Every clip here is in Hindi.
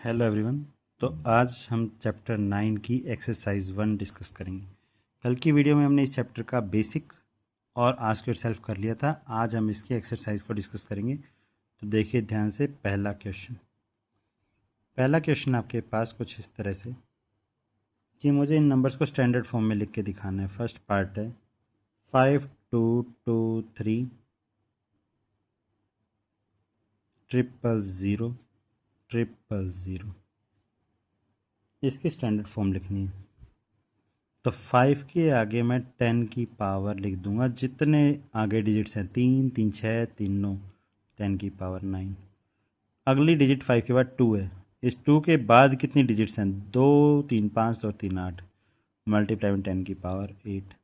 Hello everyone. तो आज हम चैप्टर 9 की एक्सरसाइज 1 डिस्कस करेंगे। कल की वीडियो में हमने इस चैप्टर का बेसिक और आस्क योरसेल्फ कर लिया था। आज हम इसकी एक्सरसाइज को डिस्कस करेंगे। तो देखिए ध्यान से पहला क्वेश्चन आपके पास कुछ इस तरह से कि मुझे इन नंबर्स को स्टैंडर्ड फॉर्म में लिख के दिखाना है। फर्स्ट पार्ट है 5223 000 इसकी स्टैंडर्ड फॉर्म लिखनी है। तो 5 के आगे मैं 10 की पावर लिख दूंगा। जितने आगे डिजिट्स हैं 3 3 6 3 9 10 की पावर 9। अगली डिजिट 5 के बाद 2 है। इस 2 के बाद कितनी डिजिट्स हैं 2 3 5 और 3 8 मल्टीप्लाई में 10 की पावर 8।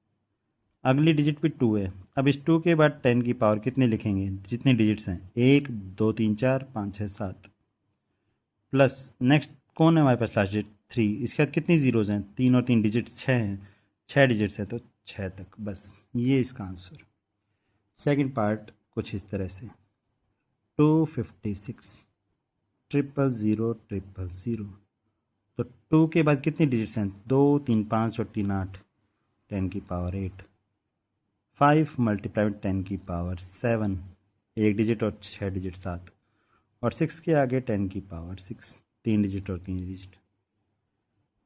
अगली डिजिट भी 2 है। अब इस 2 के बाद 10 की पावर कितने लिखेंगे जितनी डिजिट्स हैं 1 2 3 4 5 6 7 प्लस नेक्स्ट कौन है हमारे पास लास्ट डिजिट 3। इसके बाद कितनी जीरोज हैं 3 और 3 डिजिट 6 हैं 6 डिजिट्स है तो 6 तक। बस ये इसका आंसर। सेकंड पार्ट कुछ इस तरह से 256 000 तो 2 के बाद कितनी डिजिट्स हैं 2 3 5 और 3 8 10 की पावर 8। 5 मल्टीप्लाई में 10 की पावर 7 एक डिजिट और 6 डिजिट 7 और 6 के आगे 10 की पावर 6 3 डिजिट और 3 डिजिट।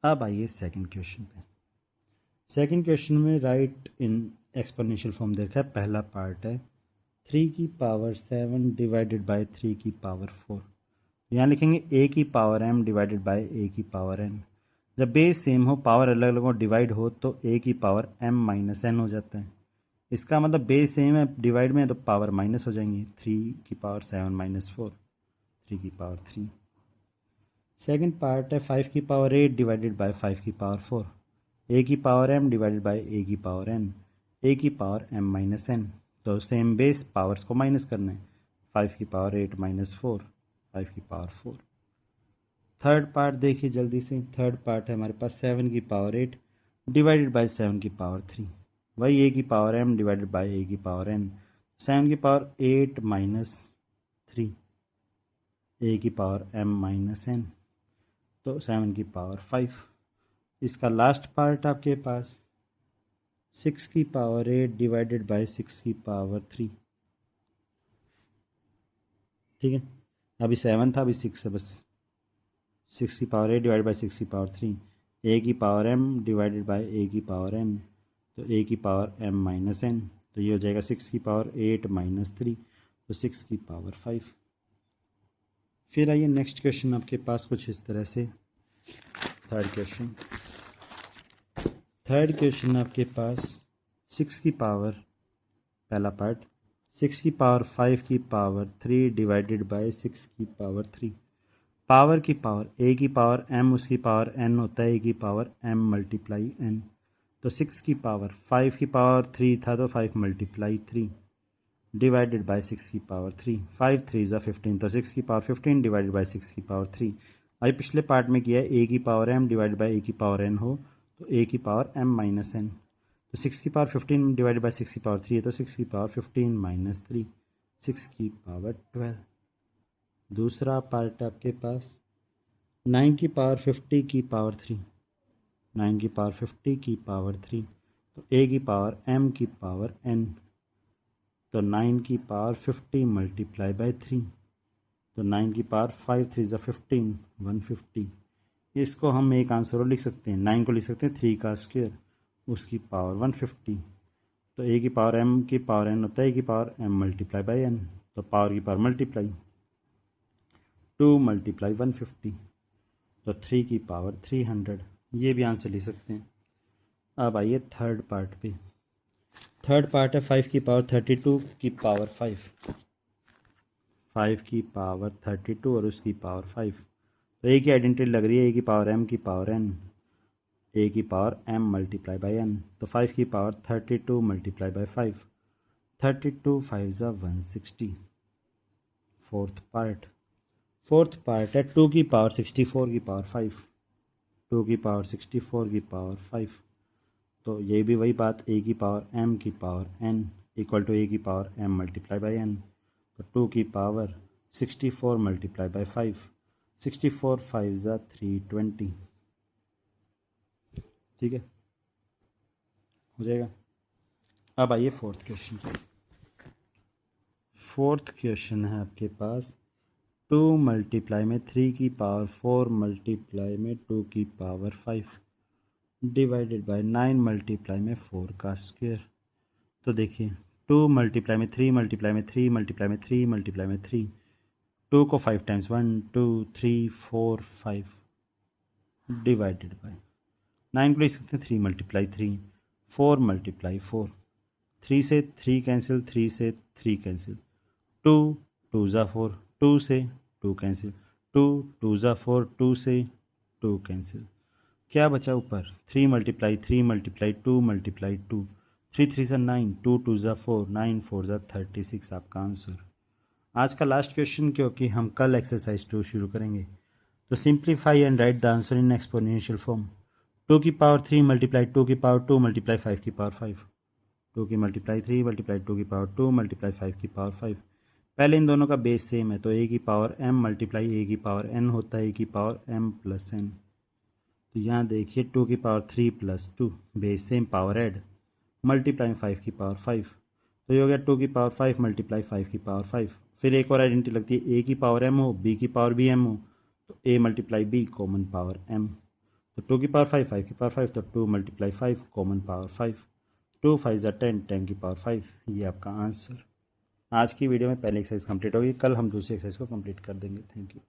अब आइए सेकंड क्वेश्चन पे। सेकंड क्वेश्चन में राइट इन एक्सपोनेंशियल फॉर्म देखा है। पहला पार्ट है 3 की पावर 7 डिवाइडेड बाय 3 की पावर 4। यहाँ लिखेंगे a की power m divided by a की पावर n। जब बेस सेम हो पावर अलग अलग हो डिवाइड हो तो a की पावर m माइनस n हो जाता है। इसका मतलब बेस सेम है डिवाइड में है तो पावर माइनस हो जाएंगे। 3 की पावर 7 माइनस 4 3 की पावर 3। सेकंड पार्ट है 5 की पावर 8 डिवाइडेड बाय 5 की पावर 4। a की power m divided by a की पावर n a की पावर m माइनस n। तो सेम बेस पावर्स को माइनस करना है। 5 की पावर 8 माइनस 4 5 की पावर 4। थर्ड पार्ट देखिए जल्दी से। थर्ड पार्ट है हमारे पास 7 की पावर 8 डिवाइडेड बाय 7 की पावर 3। वही a की power m divided by a की पावर n। 7 की पावर 8 माइनस 3 a की पावर m माइनस n तो 7 की पावर 5। इसका लास्ट पार्ट आपके पास 6 की पावर 8 डिवाइडेड बाय 6 की पावर 3। ठीक है, अभी 7 था अभी 6 है बस। 6 की पावर 8 डिवाइडेड बाय 6 की पावर 3 a की power m divided by a की पावर n तो a की पावर m माइनस n तो ये हो जाएगा 6 की पावर 8 माइनस 3 तो 6 की पावर 5। फिर आइए नेक्स्ट क्वेश्चन आपके पास कुछ इस तरह से। थर्ड क्वेश्चन आपके पास 6 की पावर पहला पार्ट 6 की पावर 5 की पावर 3 डिवाइडेड बाय 6 की पावर 3। पावर की पावर a की पावर m उसकी पावर n होता है a की पावर m मल्टीप्लाई n। तो 6 की पावर 5 की पावर 3 था तो 5 मल्टीप्लाई 3 डिवाइडेड बाय 6 की पावर 3। 5 3 ज़ा 15 तो 6 की पावर 15 डिवाइडेड बाय 6 की पावर 3। अभी पिछले पार्ट में किया है a की power m divided by a की पावर n हो तो a की पावर m माइनस n। तो 6 की पावर 15 डिवाइडेड बाय 6 की पावर 3 है तो 6 की पावर 15 माइनस 3 6 की पावर 12। दूसरा पार्ट आपके पास 9 की पावर 50 की पावर 3 9 की पावर 50 की पावर 3 तो a की पावर m की पावर n तो 9 की पावर 50 मल्टीप्लाई बाय 3 तो 9 की पावर 5 3 ज़ा 15 150। इसको हम एक आंसर और लिख सकते हैं 9 को लिख सकते हैं 3 का स्क्वायर उसकी पावर 150 तो a की पावर m की पावर n होता है a की power m multiply by n तो पावर की पावर मल्टीप्लाई 2 मल्टीप्लाई 150 तो 3 की पावर 300। ये भी आंसर लिख सकते हैं। अब आइए थर्ड पार्ट पे। थर्ड पार्ट है 5 की पावर 32 की पावर 5 की पावर 32 और उसकी पावर 5। तो a की आइडेंटिटी लग रही है a की पावर m की पावर n a की power m multiply by n तो 5 की पावर 32 मल्टीप्लाई बाय 5 32 5 ज़ा 160। फोर्थ पार्ट है 2 की पावर 64 की पावर 5 2 की पावर 64 की पावर 5 तो ये भी वही बात a की पावर m की power n equal to a की power m multiply by n तो 2 की पावर 64 मल्टीप्लाई बाय 5 64 5 ज़ा 320, ठीक है, हो जाएगा। अब आइए फोर्थ क्वेश्चन। फोर्थ क्वेश्चन है आपके पास 2 मल्टीप्लाई में 3 की पावर 4 मल्टीप्लाई में 2 की पावर 5 डिवाइडेड बाय 9 मल्टीप्लाई में 4 का स्क्वायर। तो देखिए 2 मल्टीप्लाई में 3 मल्टीप्लाई में 3 मल्टीप्लाई में 3 मल्टीप्लाई में 3, 2 को 5 टाइम्स 1 2 3 4 5 डिवाइडेड बाय 9 को लिख सकते हैं 3 मल्टीप्लाई 3 4 मल्टीप्लाई 4, 3 से 3 कैंसिल, 3 से 3 कैंसिल, 2 2 ज़ा 4, 2 से 2 कैंसिल, 2 2 ज़ा 4, 2 से 2 कैंसिल, क्या बचा ऊपर 3 मल्टीप्लाई 3 मल्टीप्लाई 2 मल्टीप्लाई 2, 3 3 ज़ा 9, 2 2 ज़ा 4, 9 4 ज़ा 36 आपका आंसर। आज का लास्ट क्वेश्चन, क्योंकि हम कल एक्सरसाइज 2 शुरू करेंगे, तो simplify and right the answer in exponential form. 2 की पावर 3 मल्टीप्लाई 2 की पावर 2 मल्टीप्लाई 5 की पावर 5, 2 की मल्टीप्लाई 3 मल्टीप्लाई 2 की पावर 2 मल्टीप्लाई 5 की पावर 5। पहले इन दोनों का बेस सेम है, तो ए की पावर m मल्टीप्लाई ए की पावर n होता है, ए की पावर m प्लस n। तो यहाँ देखिए 2 की power 3 plus 2, base same power add, multiply 5 की पावर 5, तो ये हो गया 2 की पावर 5 मल्टीप्लाई 5 की पावर 5। फिर एक और आइडेंटिटी लगती है, ए की पावर m हो, b की पावर भी m हो, तो a multiply b common power m, तो 2 की पावर 5 5 की पावर 5, तो 2 मल्टीप्लाई 5 कॉमन पावर 5, 2 5 ज़ा 10 10 की पावर 5, ये आपका आंसर। आज की वीडियो में पहली एक्सरसाइज कंप्लीट होगी, कल हम दूसरी एक्सरसाइज को कंप्लीट कर देंगे। Thank you.